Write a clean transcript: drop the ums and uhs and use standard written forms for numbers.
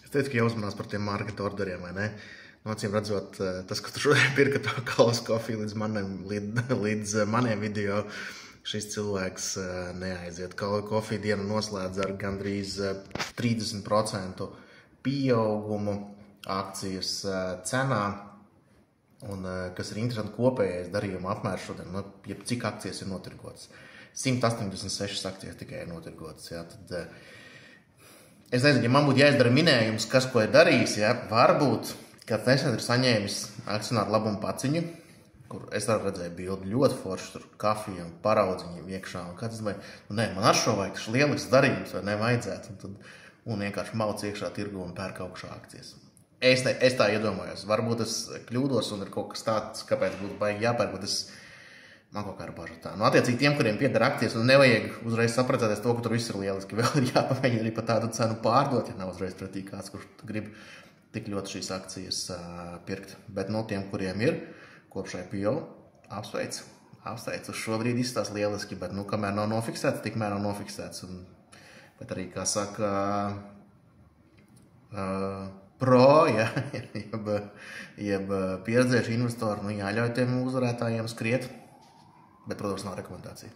Es teicu, ka jāuzmanās par tiem market orderiem, vai ne? Acīm redzot, tas, ka tu šodien pirka to Kalas kofiju līdz maniem video, šis cilvēks neaiziet. Kala kofija dienu noslēdz ar gandrīz 30% pieaugumu akcijas cenā. Un, kas ir interesanti, kopējais darījuma apmērs šodien, cik akcijas ir notirgotas. 186 akcijas tikai ir notirgotas. Jā, tad, es nezinu, ja man būtu jāizdara minējums, kas ko ir darījis, jā, varbūt kāds nesen ir saņēmis akcionāru labumu paciņu, kur es arī redzēju bildi ļoti forši, tur kafija un paraudziņiem iekšā. Un kāds domāja, man ar šo vajag, tas lielisks darījums, vai nevajadzētu. Un vienkārši mauc iekšā tirgu un pērk augšā akcijas. Es tā iedomājos. Varbūt es kļūdos un ir kaut kas tāds, kāpēc būtu baigi jāpērk, bet man kaut kā ir baža tā. Attiecīgi tiem, kuriem pieder akcijas, un nevajag uzreiz sapratēties to, ka tur viss ir lieliski. Vēl ir jāpamēģina arī par tādu cenu pārdot, ja nav uzreiz pretī kāds, kurš grib tik ļoti šīs akcijas pirkt. Bet no tiem, kuriem ir kopš IPO, apsveicu. Šobrīd izstās lieliski, bet kamēr nav nofiksēts, tikmēr nav nofiksēts. Bet arī, kā saka, jeb pieredzējuši investori, jāļauj tiem uzvarētājiem skriet, bet, protams, nav rekomendācija.